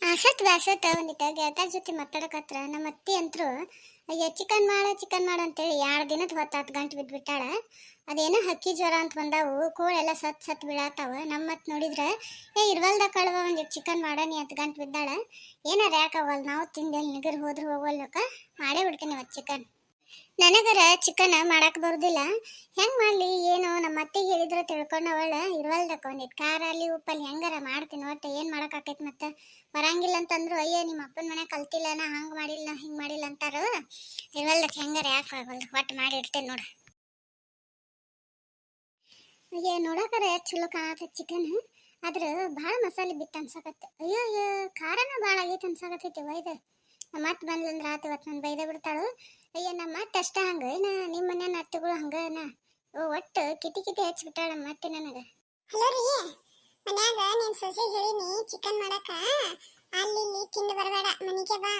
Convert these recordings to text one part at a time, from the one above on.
ಬ್ಯಾಸತ್ ಒಂದಿಟ್ಟು ಗೆಳತಾರ ಜೊತೆ ಮಾತಾಡಕತ್ರ ನಮ್ಮ ಅತ್ತಿ ಅಂತರು ಅಯ್ಯ ಚಿಕನ್ ಮಾಡು ಅಂತೇಳಿ 2 ದಿನದ ಹೊತ್ತು 10 ಗಂಟೆ ಬಿದ್ದುಬಿಟ್ಟಾಳ. ಅದೇನೋ ಹಕ್ಕಿ ಜ್ವರ ಅಂತ ಬಂದಾವು, ಕೋಳೆಲ್ಲ ಸತ್ ಬೀಳಾತಾವ. ನಮ್ಮತ್ ನೋಡಿದ್ರೆ ಇರ್ವಲ್ದ ಕಳವ ಒಂದಿಟ್ಟು ಚಿಕನ್ ಮಾಡಾನಿ 10 ಗಂಟೆ ಬಿದ್ದಾಳ. ಏನಾರ ಯಾಕವಲ್ಲ ನಾವು ತಿಂದೇಳಿ ನಿಗರ್ ಹೋದ್ರೆ ಹೋಗಲ್ಲಕ ಮಾಡೇ ಬಿಡ್ತೀನಿ ಇವತ್ತು ಚಿಕನ್. ನನಗರ ಚಿಕನ್ ಮಾಡಕ್ ಬರುದಿಲ್ಲ, ಹೆಂಗ್ ಮಾಡ್ಲಿ ಏನೋ ನಮ್ಮ ಅತ್ತಿಗೆ ಹೇಳಿದ್ರ ತಿಳ್ಕೊಂಡವಳ. ಇರ್ವಲ್ದಕ್ಕ ಒಂದಿಟ್ಟು ಖಾರ ಅಲ್ಲಿ ಉಪ್ಪಲ್ಲಿ ಹೆಂಗಾರ ಮಾಡ್ತೀನಿ, ಒಟ್ಟು ಏನ್ ಮಾಡಕ್ ಆಕೈತಿ. ಮತ್ತೆ ಬರಂಗಿಲ್ಲ ಅಂತಂದ್ರು ಅಯ್ಯ ನಿಮ್ಮ ಅಪ್ಪನ ಮನೆ ಕಲ್ತಿಲ್ಲ ನಾ ಹಂಗ್ ಮಾಡಿಲ್ಲ ಹಿಂಗ್ ಮಾಡಿಲ್ಲ ಅಂತಾರ. ಇರ್ವಲ್ದಕ್ಕೆ ಹೆಂಗಾರ ಯಾಕೆ ಆಗಲ್ದು ಒಟ್ಟು ಮಾಡಿ ಇಡ್ತೇನೆ ನೋಡು. ಅಯ್ಯ ನೋಡಕರ ಚಲೋ ಕಾಣತೈತಿ ಚಿಕನ್, ಆದ್ರ ಭಾಳ ಮಸಾಲೆ ಬಿತ್ತು ಅನ್ಸಕತ್ತೆ. ಅಯ್ಯೋ ಅಯ್ಯೋ ಖಾರನ ಭಾಳ ಆಗೈತೆ ಅನ್ಸಕತ್ತೈತಿ. ಒಯ್ದ ನಮ್ಮ ಅತ್ತೆ ಬಂದ್ಲಂದ್ರೆ ಆತು ಇವತ್ತು ನಾನು ಬೈದ ಬಿಡ್ತಾಳು. ಅಯ್ಯ ನಮ್ಮ ಅತ್ತೆ ಅಷ್ಟ ಹಂಗ ಏನ ನಿಮ್ಮ ಮನೆ ಅತ್ತೆಗಳು ಹಂಗನ ಒಟ್ಟು ಕಿಟಿ ಹಚ್ಚಿಬಿಟ್ಟಾಳ ನಮ್ಮ ಅತ್ತೆ ನನಗೆ. ಹಲೋ ರೀ, ಮನ್ಯಾಗ ನಿನ್ ಸೊಸೆ ಹೇಳಿನಿ ಚಿಕನ್ ಮಾಡಕ ಅಲ್ಲಿ ಇಲ್ಲಿ ತಿಂದು ಬರಬೇಡ, ಮನಿಗೆ ಬಾ.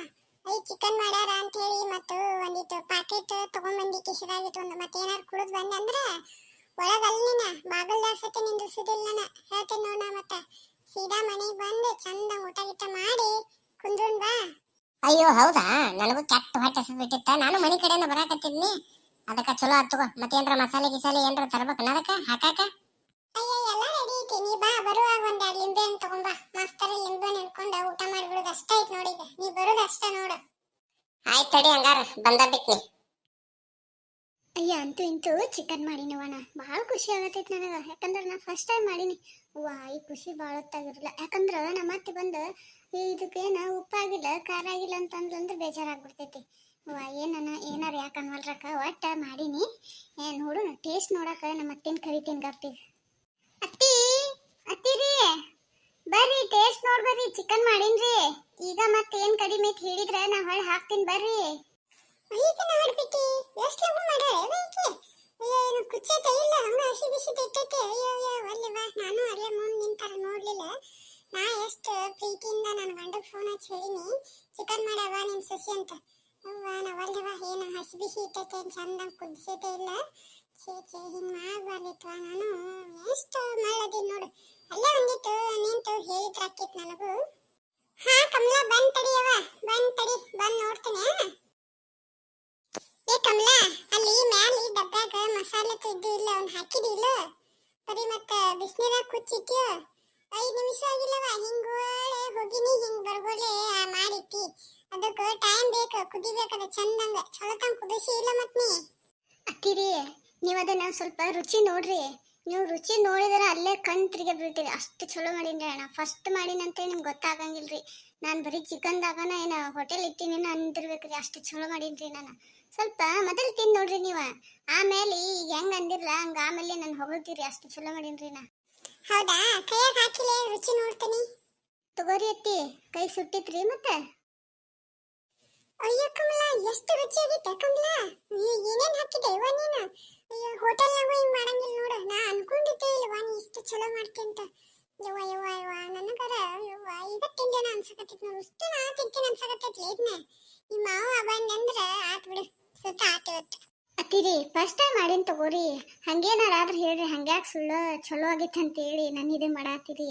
ಚಿಕನ್ ಮಾಡ್ಯಾರ ಅಂತ ಹೇಳಿ ಮತ್ತು ಒಂದಿಟ್ಟು ಪ್ಯಾಕೆಟ್ ತಗೊಂಡ್ಬಂದಿ ಕಿಶದಾಗಿಟ್ಟು ಒಂದು ಮತ್ತೆ ಏನಾರು ಕುಡಿದು ಬಂದಂದ್ರೆ ಒಳಗಲ್ಲಿನ ಬಾಗಲ್ದಾರ ಸತೆ ನಿಂದಿಸಿದಿಲ್ಲ ಹೇಳ್ತೇನೆ ನೋಡ. ಮತ್ತೆ ಸೀದಾ ಮನೆಗೆ ಬಂದು ಚಂದ ಊಟ ಗಿಟ ಮಾಡಿ ಕುಂದ್ರನ್ ಬಾ. ಅಯ್ಯೋ ಹೌದಾ, ನನಗೂ ಕೆಟ್ಟ ಹೊಟ್ಟೆ ಬಿಟ್ಟಿತ್ತ. ನಾನು ಮನೆ ಕಡೆಯಿಂದ ಬರಾಕತ್ತಿದ್ನಿ, ಅದಕ್ಕೆ ಚಲೋ ಆತು. ಮತ್ತೇನ್ರ ಮಸಾಲೆ ಗಿಸಾಲೆ ಏನ್ರ ತರಬೇಕು ಅದಕ್ಕೆ ಹಾಕಾಕ. ಅಯ್ಯ ಎಲ್ಲ ರೆಡಿ ಐತಿ, ನೀ ಬಾ. ಬರುವಾಗ ಒಂದೆರಡು ಲಿಂಬೆ ಹಣ್ಣು ತಗೊಂಬಾ, ಮಸ್ತರ ಲಿಂಬೆ ಹಣ್ಣು ಹಿಡ್ಕೊಂಡು ಊಟ ಮಾಡಿಬಿಡೋದು ಅಷ್ಟ ಐತಿ ನೋಡಿದ. ನೀ ಬರೋದು ಅಷ್ಟ ನೋಡು. ಆಯ್ತು ತಡಿ ಹಂಗಾರ ಬಂದ ಬಿಟ್ನಿ. ಅಯ್ಯ ಅಂತೂ ಇಂತೂ ಚಿಕನ್ ಮಾಡಿನವಣ, ಭಾಳ ಖುಷಿ ಆಗತೈತಿ ನನಗೆ. ಯಾಕಂದ್ರೆ ನಾನು ಫಸ್ಟ್ ಟೈಮ್ ಮಾಡೀನಿ. ವಾ ಈ ಖುಷಿ ಭಾಳ ಹೊತ್ತಾಗಿರಲಿಲ್ಲ. ಯಾಕಂದ್ರೆ ನಮ್ಮ ಅತ್ತೆ ಬಂದು ಇದಕ್ಕೇನು ಉಪ್ಪಾಗಿಲ್ಲ ಖಾರ ಆಗಿಲ್ಲ ಅಂತಂದ್ರೆ ಬೇಜಾರಾಗ್ಬಿಡ್ತೈತಿ. ವಾ ಏನಾರ ಯಾಕೆ ಅನ್ವಲ್ರಕ್ಕ ಒಟ್ಟು ಮಾಡೀನಿ. ನೋಡೋಣ ಟೇಸ್ಟ್ ನೋಡಕ್ಕೆ ನಮ್ಮ ಅತ್ತಿನ ಕರಿತೀನಿ ಗಪ್ಪಿಗೆ. ಅತ್ತಿ ಅತ್ತಿರಿ ಬರ್ರಿ ಟೇಸ್ಟ್ ನೋಡ್ಬರ್ರಿ, ಚಿಕನ್ ಮಾಡೀನ್ರಿ. ಈಗ ಮತ್ತೇನು ಕಡಿಮೆ ಐತಿ ಹೇಳಿದ್ರೆ ನಾ ಹೊಳ್ಳಿ ಹಾಕ್ತೀನಿ ಬರ್ರಿ. ಈಗ ನೋಡ್ಬಿಟ್ಟಿ ಎಷ್ಟು ಲಗು ಮಾಡ್ಯಾಳೆ ಈಕೆ. ಏನು ಕುಚ್ಚೈತೆ ಇಲ್ಲ, ಹಂಗ ಹಸಿ ಬಿಸಿ ಇಟ್ಟೈತೆ. ಅಯ್ಯೋ ಅಯ್ಯೋ ಅಲ್ಲಿ ಬಾ. ನಾನು ಅಲ್ಲೇ ಮುಂದೆ ನಿಂತಾರ ನೋಡ್ಲಿಲ್ಲ. ನಾ ಎಷ್ಟು ಪ್ರೀತಿಯಿಂದ ನನ್ನ ಗಂಡಗೆ ಫೋನ್ ಹಚ್ಚಿ ಹೇಳಿನಿ ಚಿಕನ್ ಮಾಡ್ಯಾವ ನಿನ್ ಸಸಿ ಅಂತ. ಅವ್ವ ನಾವಲ್ದವ ಏನು ಹಸಿ ಬಿಸಿ ಇಟ್ಟೈತೆ ಚಂದ ಕುದಿಸೈತೆ ಇಲ್ಲ. ಚೇ ಹಿಂಗೆ ಮಾಡಬಾರ್ದಿತ್ವ. ನಾನು ಎಷ್ಟು ಮಾಡದೀನಿ ನೋಡು. ಅಲ್ಲೇ ಒಂದಿಟ್ಟು ನಿಂತು ಹೇಳಿದ್ರ ಆಕಿತ್ ನನಗೂ. ಹಾ ಕಮಲಾ ಬಂದ್ ತಡಿಯವ, ಬಂದ್ ನೋಡ್ತೀನಿ. ಏ ಕಮಲಾ, ಅಲ್ಲಿ ಮ್ಯಾಲಿ ಡಬ್ಬ್ಯಾಗ ಮಸಾಲೆ ಇದ್ದು ಇಲ್ಲ ಅವ್ನು ಹಾಕಿದಿಲ್ಲ, ಬರೀ ಮತ್ತೆ ಬಿಸಿನೀರಾಗ ಕುಚ್ಚಿಟ್ಟಿ 5 ನಿಮಿಷ ಆಗಿಲ್ಲವ. ಹಿಂಗೋಳೆ ಹೋಗಿನಿ, ಹಿಂಗ್ ಬರ್ಗೋಲೆ ಮಾಡಿಟ್ಟಿ. ಅದಕ್ಕೆ ಟೈಮ್ ಬೇಕು, ಕುದಿಬೇಕದ ಚಂದಂಗ. ಚಲೋ ತಂಗ ಕುದಿಸಿ ಇಲ್ಲ ಮತ್ ನೀ. ಅತ್ತಿರಿ ನೀವು ಅದನ್ನ ಸ್ವಲ್ಪ ರುಚಿ ನೋಡ್ರಿ. ನೀವು ರುಚಿ ನೋಡಿದ್ರೆ ಅಲ್ಲೇ ಕಣ್ ತಿರುಗಿ ಬೀಳ್ತೀರಿ. ಅಷ್ಟು ಚಲೋ ಮಾಡೀನ್ರಿ ಅಣ್ಣ. ಫಸ್ಟ್ ಮಾಡೀನಂತೆ ನಿಮ್ಗೆ ಗೊತ್ತಾಗಂಗಿಲ್ರಿ. ನಾನು ಬರೀ ಚಿಕನ್ದಾಗನ ಏನು ಹೋಟೆಲ್ ಇಟ್ಟಿನಿ ಅಂದಿರ್ಬೇಕ್ರಿ, ಅಷ್ಟು ಚಲೋ ಮಾಡೀನ್ರಿ ನಾನು. ಸ್ವಲ್ಪ ಮೊದಲು ತಿಂದು ನೋಡ್ರಿ ನೀವು, ಆಮೇಲೆ ಈಗ ಹೆಂಗೆ ಅಂದಿರಲ್ಲ ಹಂಗೆ ಆಮೇಲೆ ನಾನು ಹೊಗಳ್ತೀರಿ. ಅಷ್ಟು ಚಲೋ ಮಾಡೀನ್ರಿ ನಾ. ಹೌದಾ, ಕೈಯಾಗ ಹಾಕಿಲೆ ರುಚಿ ನೋಡ್ತೀನಿ. ತಗೋರಿ ಅತ್ತಿ, ಕೈ ಸುಟ್ಟಿತ್ರಿ ಮತ್ತೆ. ಅಯ್ಯೋ ಕಮಲಾ, ಎಷ್ಟು ರುಚಿ ಆಗಿತ್ತ ಕಮಲಾ. ಏನೇನ್ ಹಾಕಿದೆ ಇವ ನೀನು? ಅಯ್ಯೋ ಹೋಟೆಲ್ನಾಗೂ ಹಿಂಗ್ ಮಾಡಂಗಿಲ್ಲ ನೋಡು. ನಾ ಅನ್ಕೊಂಡಿದ್ದೆ ಇಲ್ವಾ ನೀ ಇಷ್ಟು ಚಲೋ ಮಾಡ್ತೀನಿ. ಯವ್ವ ಯವ್ವ ಯವ್ವ ನನಗರ ಯವ್ವ ಈಗ ತಿಂದೇನ ಅನ್ಸಕತ್ತೈತಿ ನೋಡು. ಇಷ್ಟು ನಾ ತಿಂತೀನಿ ಅನ್ಸಕತ್ತೈತಿ ಇದನ್ನ. ನಿಮ್ಮ ಮಾವ ಬಂದಂದ್ರ ಆತ್ ಬಿಡು, ಸುತ್ತ ಆತು ಇವತ್ತು. ಅತ್ತಿರಿ ಫಸ್ಟ್ ಟೈಮ್ ಮಾಡೀನಿ ತಗೋರಿ. ಹಂಗೇನಾರ ಆದ್ರೆ ಹೇಳ್ರಿ, ಹಂಗ್ಯಾಕೆ ಸುಳ್ಳು ಚಲೋ ಆಗಿತ್ತು ಅಂತ ಹೇಳಿ ನಾನು ಇದು ಮಾಡಾತ್ತೀರಿ.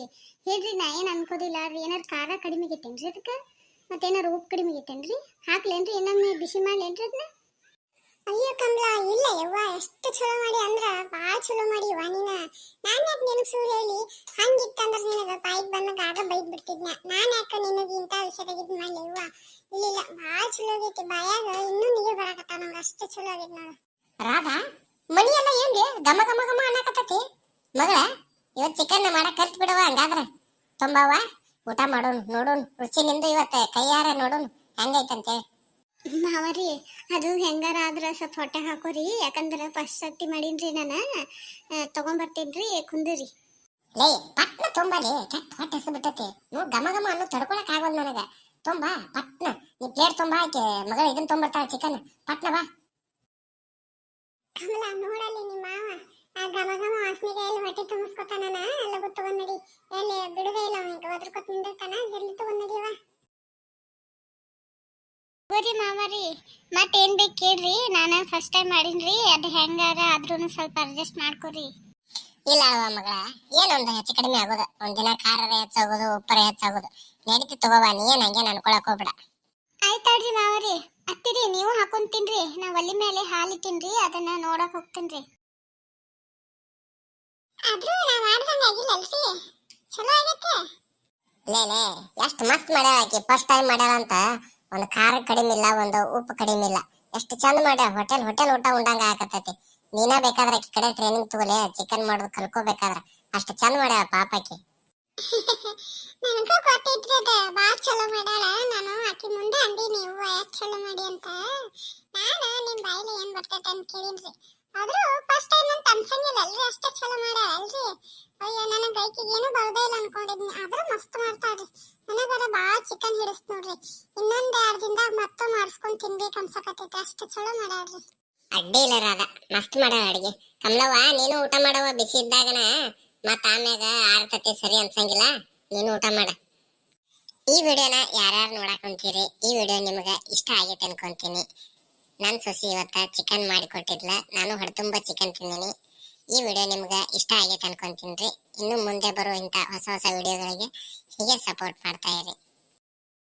ಹೇಳ್ರಿ, ನಾ ಏನು ಅನ್ಕೋದಿಲ್ಲ ರೀ. ಏನಾರು ಖಾರ ಕಡಿಮೆ ಆಗೈತೇನ್ರಿ ಅದಕ್ಕೆ? ಮತ್ತೇನಾರು ಉಪ್ಪು ಕಡಿಮೆ ಆಗೈತೇನ್ರಿ? ಹಾಕ್ಲೇನ್ರಿ ಇನ್ನೊಮ್ಮೆ ಬಿಸಿ ಮಾಡ್ಲೇನ್ರಿ ಅದನ್ನ? ಅಯ್ಯೋ ಕಮಲಾ ಇಲ್ಲ ಯವ್ವ, ಎಷ್ಟು ಚಲೋ ಮಾಡಿ ಅಂದ್ರ ಭಾಳ ಚಲೋ ಮಾಡಿ ಯವ್ವ ನೀನ. ನಾನು ಯಾಕೆ ನಿನಗೆ ಸುಳ್ಳು ಹೇಳಿ ಹಂಗಿತ್ತಂದ್ರೆ ನಿನಗೆ ಬಾಯಿಗೆ ಬಂದಾಗ ಆಗ ಬೈದ್ ಬಿಡ್ತಿದ್ನ. ನಾನು ಯಾಕೆ ನಿನಗೆ ಇಂಥ ವಿಷಯದಾಗ ಇದು ಮಾಡಲಿ ಯವ್ವ. ಇಲ್ಲ ಭಾಳ ಚಲೋ ಆಗೈತಿ, ಬಾಯಾಗ ಇನ್ನೂ ನೀರು ಬರಾಕತ್ತ ನಂಗೆ. ಅಷ್ಟು ಚಲೋ ಆಗೈತಿ ನೋಡು. ರಾಧಾ, ಮನಿ ಎಲ್ಲ ಏನ್ರಿ ಘಮ ಘಮ ಘಮ ಅನ್ನಕತ್ತೈತಿ? ಮಗಳ ಇವತ್ತು ಚಿಕನ್ ಮಾಡಕ್ ಕಲ್ತ್ ಬಿಡವ. ಹಂಗಾದ್ರೆ ತುಂಬವ ಊಟ ಮಾಡೋಣ, ನೋಡೋಣ ರುಚಿ ನಿಂದು ಇವತ್ತು ಕೈಯಾರ ನೋಡೋಣ ಹೆಂಗೈತಂತೇಳಿ. ಮಾವರಿ ಅದು ಹೆಂಗಾರ ಆದ್ರೆ ಸ್ವಲ್ಪ ಹೊಟ್ಟೆ ಹಾಕೋರಿ. ಯಾಕಂದ್ರೆ ಫಸ್ಟ್ ಸರ್ತಿ ಮಾಡೀನ್ರಿ ನಾನು. ತಗೊಂಬರ್ತೀನಿ ಕುಂದ್ರಿ. ಲೇ ಪಟ್ನ ತುಂಬಲಿ, ಕೆಟ್ಟ ಹೊಟ್ಟೆ ಹಸು ಬಿಟ್ಟತಿ. ನೋಡ್ ಘಮ ಘಮ ಅನ್ನೋ ತಡ್ಕೊಳಕ್ ಆಗಲ್ಲ ನನಗ. ತುಂಬಾ ಪಟ್ನ ನೀ ಪ್ಲೇಟ್ ತುಂಬಾ ಹಾಕಿ ಮಗಳ ಇದನ್ನ ತೊಂಬರ್ತಾಳ ಚಿಕನ್. ಪಟ್ನ ಬಾ. ಕಮಲಾ ನೋಡಲ್ಲಿ ನಿಮ್ಮ ಮಾವ ಆ ಘಮ ಘಮ ವಾಸನೆಗೆ ಎಲ್ಲಿ ಹೊಟ್ಟೆ ತುಂಬಿಸ್ಕೊತಾನ. ಎಲ್ಲ ತಗೊಂಡ್ ನಡಿ, ಎಲ್ಲಿ ಬಿಡುದೇ ಇಲ್ಲ ಅವನಿಗೆ. ಒದ್ರಕೊತ್ ನಿಂದಿರ್ತಾನ. ಜಲ್ದಿ ತಗೊಂಡ್ ನಡಿಯವ. ಹೋರಿ ಮಾವರಿ ಮತ್ತೇನ್ ಬೇಕು ಕೇಳ್ರಿ. ನಾನು ಫಸ್ಟ್ ಟೈಮ್ ಮಾಡೀನ್ರಿ. ಅದು ಹೆಂಗಾರ ಆದ್ರೂ ಸ್ವಲ್ಪ ಅಡ್ಜಸ್ಟ್ ಮಾಡ್ಕೊರಿ. ಇಲ್ಲ ಅಲ್ವಾ ಮಗಳ ಏನೊಂದು ಹೆಚ್ಚು ಕಡಿಮೆ ಆಗೋದು ಒಂದಿನ ಖಾರರ ಹೆಚ್ಚಾಗೋದು ಉಪ್ಪರ ಹೆಚ್ಚಾಗೋದು ನಡೀತಿ ತಗೋವಾ ನೀ ಏನ್ ಹಂಗೇನ್ ಅನ್ಕೊಳಕ್ ಹೋಗ್ಬೇಡ. ಆಯ್ತಾಡ್ರಿ ಮಾವರಿ. ಅತ್ತಿರಿ ನೀವು ಹಾಕೊಂಡ್ ತಿನ್ರಿ, ನಾ ಒಲಿ ಮೇಲೆ ಹಾಲಿಟ್ಟಿನ್ರಿ, ಅದನ್ನ ನೋಡಕ್ ಹೋಗ್ತೀನ್ರಿ. ಆದ್ರೂ ನಾ ಮಾಡ್ದಂಗ ಆಗಿಲ್ಲ ಅಲ್ರಿ, ಚಲೋ ಆಗೈತೆ. ಲೇಲೆ ಎಷ್ಟು ಮಸ್ತ್ ಮಾಡ್ಯಾಳ ಆಕಿ, ಫಸ್ಟ್ ಟೈಮ್ ಮಾಡ್ಯಾಳ ಅಂತ ಒಂದು ಖಾರ ಕಡಿಮೆ ಇಲ್ಲ ಒಂದು ಉಪ್ಪು ಕಡಿಮೆ ಇಲ್ಲ, ಎಷ್ಟು ಚಂದ ಮಾಡ್ಯಾಳ. ಹೋಟೆಲ್ ಊಟ ಉಂಡಂಗ ಆಗತೈತಿ. ನೀನ ಬೇಕಾದ್ರೆ ಆಕಿ ಕಡೆ ಟ್ರೈನಿಂಗ್ ತಗೋಲೆ, ಚಿಕನ್ ಮಾಡೋದು ಕಲ್ಕೋಬೇಕಾದ್ರ. ಅಷ್ಟು ಚಂದ ಮಾಡ್ಯಾಳ ಪಾಪ ಆಕಿ. ನನಗೂ ಗೊತ್ತೈತ್ರಿ ಅದ ಬಾಳ ಚಲೋ ಮಾಡ್ಯಾಳ. ನಾನು ಆಕಿ ಮುಂದೆ ಅಂದಿ ನೀವು ಯಾಕೆ ಚಲೋ ಮಾಡಿ ಅಂತ. ನಾನು ನಿಮ್ ಬಾಯಿಲೆ ಏನ್ ಬರ್ತೈತೆ ಅಂತ ಕೇಳಿನ್ರಿ. ಆದ್ರೂ ಫಸ್ಟ್ ಟೈಮ್ ಅಂತ ಅನ್ಸಂಗಿಲ್ಲ ಅಲ್ರಿ, ಅಷ್ಟೇ ಚಲೋ ಮಾಡ್ಯಾಳ ಅಲ್ರಿ. ಅಯ್ಯೋ ನನಗೆ ಐಕಿಗೆ ಏನು ಬರದೇ ಇಲ್ಲ ಅನ್ಕೊಂಡಿದ್ನಿ, ಆದ್ರೂ ಮಸ್ತ್ ಮಾಡ್ತಾಳ್ರಿ. ನನಗರ ಬಾಳ ಚಿಕನ್ ಹಿಡಿಸ್ ನೋಡ್ರಿ. ಇನ್ನೊಂದ್ 2 ದಿನದಾಗ ಮತ್ತೆ ಮಾಡಿಸ್ಕೊಂಡ್ ತಿನ್ಬೇಕು ಅನ್ಸಕತ್ತೈತಿ, ಅಷ್ಟು ಚಲೋ ಮಾಡ್ಯಾಳ್ರಿ. ಅಡ್ಡಿ ಇಲ್ಲ ರಾಧ, ಮಸ್ತ್ ಮಾಡ್ಯಾಳ ಅಡಿಗೆ. ಕಮಲವ್ವ ನೀನು ಊಟ ಮಾಡವ, ಬಿಸಿ ಇದ್ದಾಗನ ಮತ್ತ ಆಮ್ಯಾಗ ಆರ್ತತಿ ಸರಿ ಅನ್ಸಂಗಿಲ್ಲ, ನೀನು ಊಟ ಮಾಡ. ಈ ವಿಡಿಯೋನ ಯಾರ್ಯಾರು ನೋಡಕ್ ಹೊಂತೀರಿ, ಈ ವಿಡಿಯೋ ನಿಮ್ಗ ಇಷ್ಟ ಆಗೈತೆ ಅನ್ಕೊಂತೀನಿ. ನನ್ ಸೊಸಿ ಇವತ್ತ ಚಿಕನ್ ಮಾಡಿ ಕೊಟ್ಟಿದ್ಲ, ನಾನು ಹೊರತುಂಬ ಚಿಕನ್ ತಿಂದಿನಿ. ಈ ವಿಡಿಯೋ ನಿಮ್ಗ ಇಷ್ಟ ಆಗೈತೆ ಅನ್ಕೊಂತೀನಿ. ಇನ್ನು ಮುಂದೆ ಬರೋ ಇಂಥ ಹೊಸ ವಿಡಿಯೋಗಳಿಗೆ ಹೀಗೆ ಸಪೋರ್ಟ್ ಮಾಡ್ತಾ ಇರಿ.